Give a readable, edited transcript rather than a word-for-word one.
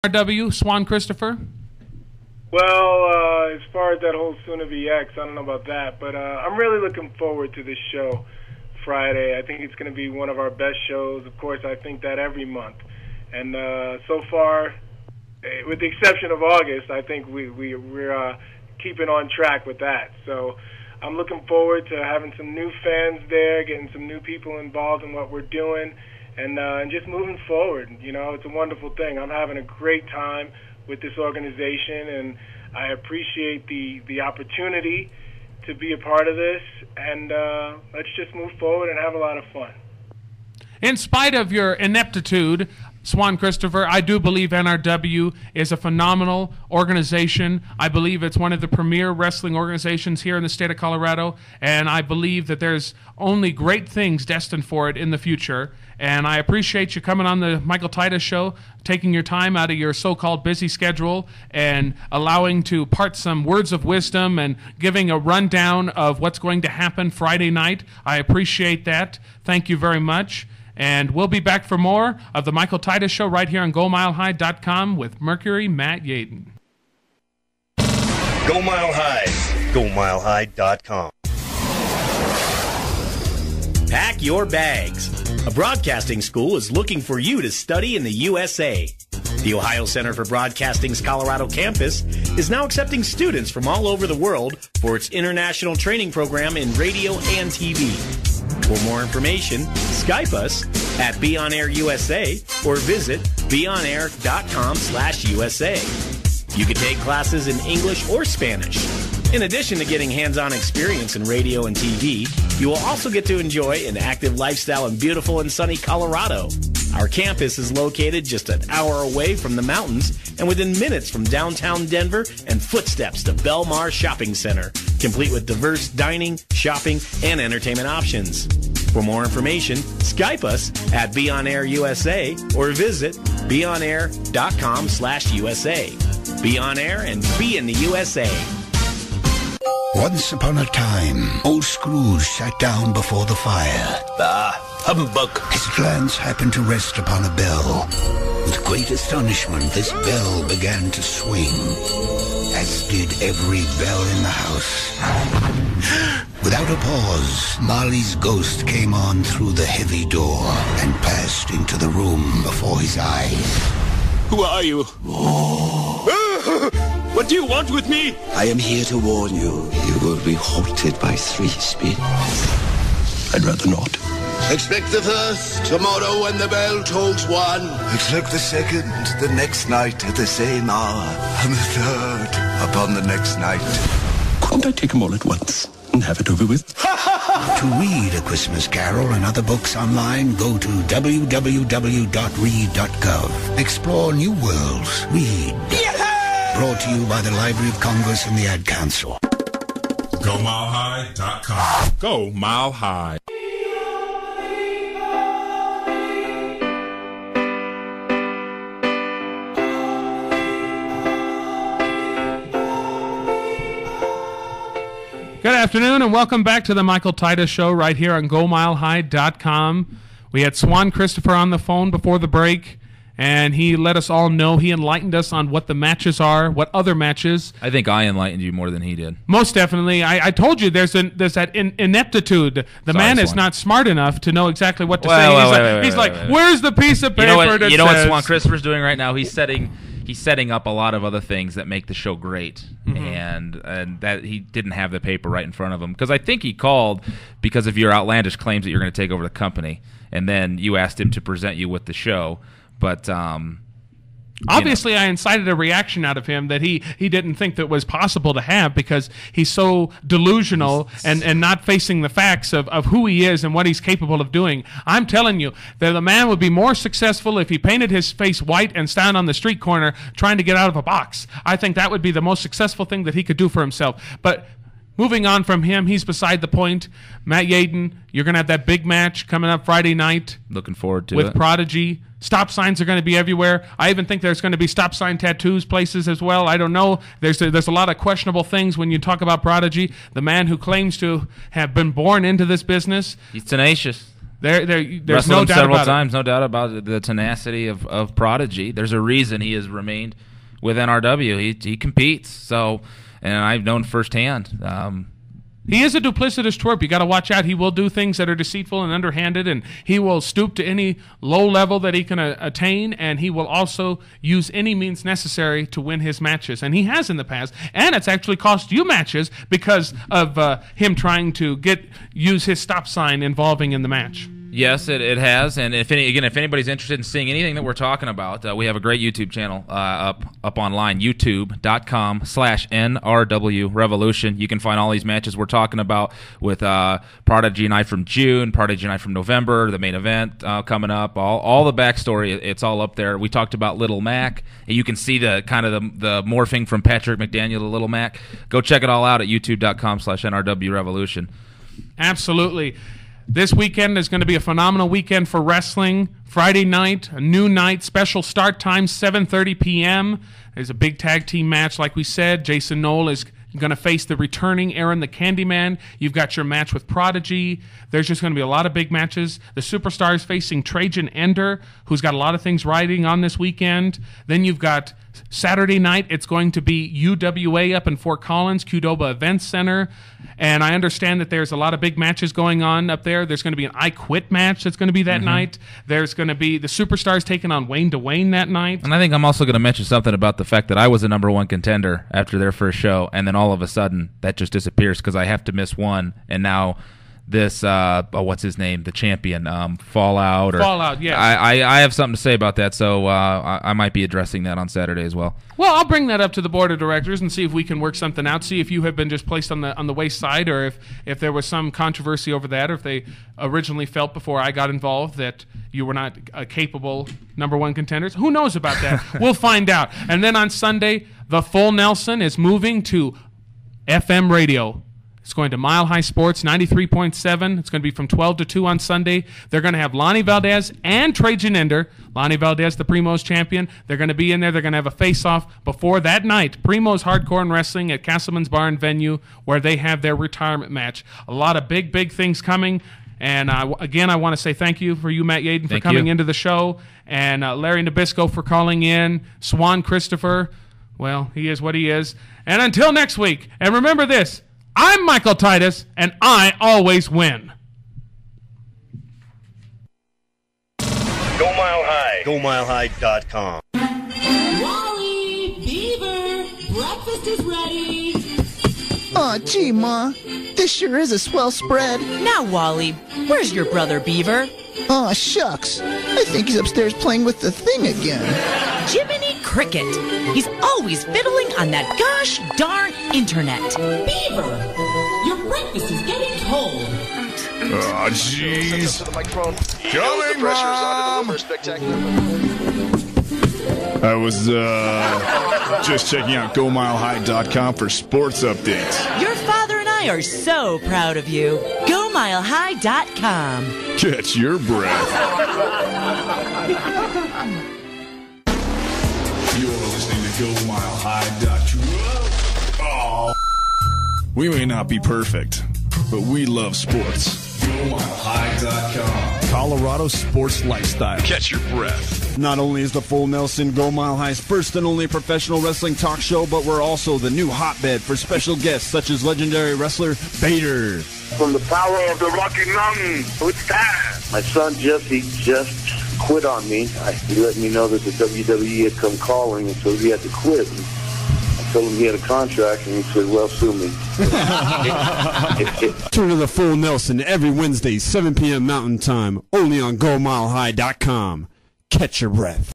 RW, Swan Christopher? Well, as far as that whole soon-to-be X, I don't know about that, but I'm really looking forward to this show Friday. I think it's going to be one of our best shows. Of course, I think that every month. And so far, with the exception of August, I think we're keeping on track with that. So I'm looking forward to having some new fans there, getting some new people involved in what we're doing, and just moving forward. You know, it's a wonderful thing. I'm having a great time with this organization, and I appreciate the opportunity to be a part of this, and let's just move forward and have a lot of fun. In spite of your ineptitude, Swan Christopher, I do believe NRW is a phenomenal organization. I believe it's one of the premier wrestling organizations here in the state of Colorado, and I believe that there's only great things destined for it in the future. And I appreciate you coming on the Michael Titus Show, taking your time out of your so-called busy schedule and allowing to part some words of wisdom and giving a rundown of what's going to happen Friday night. I appreciate that. Thank you very much. And we'll be back for more of the Michael Titus Show right here on GoMileHigh.com with Mercury, Matt Yaden. Go Mile High. GoMileHigh.com. Pack your bags. A broadcasting school is looking for you to study in the USA. The Ohio Center for Broadcasting's Colorado campus is now accepting students from all over the world for its international training program in radio and TV. For more information, Skype us at BeOnAirUSA or visit beonair.com/USA. You can take classes in English or Spanish. In addition to getting hands-on experience in radio and TV, you will also get to enjoy an active lifestyle in beautiful and sunny Colorado. Our campus is located just an hour away from the mountains and within minutes from downtown Denver and footsteps to Belmar Shopping Center, complete with diverse dining, shopping, and entertainment options. For more information, Skype us at BeOnAirUSA or visit beonair.com/USA. Be on air and be in the USA. Once upon a time, old Scrooge sat down before the fire. Humbug. His glance happened to rest upon a bell. With great astonishment, this bell began to swing, as did every bell in the house. Without a pause, Marley's ghost came on through the heavy door and passed into the room before his eyes. Who are you? What do you want with me? I am here to warn you. You will be halted by 3 spins. I'd rather not. Expect the first tomorrow when the bell tolls 1. Expect the second the next night at the same hour. And the third upon the next night. Couldn't I take them all at once and have it over with? To read A Christmas Carol and other books online, go to www.read.gov. Explore new worlds. Read. Brought to you by the Library of Congress and the Ad Council. GoMileHigh.com. Go Mile High. Good afternoon and welcome back to the Michael Titus Show right here on GoMileHigh.com. We had Swan Christopher on the phone before the break, and he let us all know, he enlightened us on what the matches are, what other matches. I think I enlightened you more than he did. Most definitely. I told you there's that ineptitude. The man is not smart enough to know exactly what to say. He's like, where's the piece of paper that You know what says? Swan Christopher's doing right now? He's setting up a lot of other things that make the show great, and that he didn't have the paper right in front of him. Because I think he called because of your outlandish claims that you're going to take over the company, and then you asked him to present you with the show. But obviously, I incited a reaction out of him that he didn't think that was possible to have because he's so delusional and not facing the facts of who he is and what he's capable of doing. I'm telling you that the man would be more successful if he painted his face white and stand on the street corner trying to get out of a box. I think that would be the most successful thing that he could do for himself. But moving on from him, he's beside the point. Matt Yaden, you're going to have that big match coming up Friday night. Looking forward to it. With Prodigy. Stop signs are going to be everywhere. I even think there's going to be stop sign tattoos places as well. I don't know. There's a lot of questionable things when you talk about Prodigy. The man who claims to have been born into this business. He's tenacious. There's no doubt several about times, no doubt about the tenacity of Prodigy. There's a reason he has remained with NRW. He competes. So, and I've known firsthand. He is a duplicitous twerp. You got to watch out. He will do things that are deceitful and underhanded, and he will stoop to any low level that he can attain, and he will also use any means necessary to win his matches. And he has in the past, and it's actually cost you matches because of him trying to use his stop sign involving in the match. Yes, it has, and if anybody's interested in seeing anything that we're talking about, we have a great YouTube channel up online, youtube.com/NRW Revolution. You can find all these matches we're talking about with Prodigy and I from June, Prodigy and I from November, the main event coming up, all the backstory. It's all up there. We talked about Little Mac. You can see the kind of the morphing from Patrick McDaniel to Little Mac. Go check it all out at youtube.com/NRW Revolution. Absolutely. This weekend is going to be a phenomenal weekend for wrestling. Friday night, a new night, special start time, 7:30 p.m. There's a big tag team match, like we said. Jason Knoll is going to face the returning Aaron the Candyman. You've got your match with Prodigy. There's just going to be a lot of big matches. The Superstars facing Trajan Ender, who's got a lot of things riding on this weekend. Then you've got Saturday night, it's going to be UWA up in Fort Collins, Qdoba Events Center. And I understand that there's a lot of big matches going on up there. There's going to be an I Quit match that's going to be that night. There's going to be the Superstars taking on Wayne to Wayne that night. And I think I'm also going to mention something about the fact that I was a #1 contender after their first show, and then all of a sudden that just disappears because I have to miss one, and now this what's his name, the champion, Fallout, yes. I have something to say about that, so I might be addressing that on Saturday as well. Well, I'll bring that up to the board of directors and see if we can work something out, see if you have been just placed on the wayside, or if there was some controversy over that, or if they originally felt before I got involved that you were not capable #1 contenders. Who knows about that? We'll find out. And then on Sunday, the Full Nelson is moving to FM radio. It's going to Mile High Sports, 93.7. It's going to be from 12 to 2 on Sunday. They're going to have Lonnie Valdez and Trajan Ender. Lonnie Valdez, the Primos champion. They're going to be in there. They're going to have a face-off before that night. Primos Hardcore and Wrestling at Castleman's Bar and Venue, where they have their retirement match. A lot of big, big things coming. And again, I want to say thank you for you, Matt Yaden, for coming into the show. And Larry Nabisco for calling in. Swan Christopher, well, he is what he is. And until next week, and remember this, I'm Michael Titus, and I always win. Go Mile High. GoMileHigh.com. Wally, Beaver, breakfast is ready. Aw, gee, Ma. This sure is a swell spread. Now, Wally, where's your brother Beaver? Aw, shucks. I think he's upstairs playing with the thing again. Jiminy Cricket. He's always fiddling on that gosh darn internet. Beaver, your breakfast is getting cold. Oh, jeez. Coming, Mom! I was, just checking out GoMileHigh.com for sports updates. Your father and I are so proud of you. GoMileHigh.com. Catch your breath. You're listening to GoMileHigh.com. Oh. We may not be perfect, but we love sports. GoMileHigh.com. Colorado sports lifestyle. Catch your breath. Not only is the Full Nelson Go Mile High's first and only professional wrestling talk show, but we're also the new hotbed for special guests such as legendary wrestler Bader. From the power of the Rocky Mountain, it's time. My son Jesse just quit on me. He let me know that the WWE had come calling, and so he had to quit. I told him he had a contract, and he said, well, sue me. Turn to the Full Nelson every Wednesday, 7 p.m. Mountain Time, only on GoMileHigh.com. Catch your breath.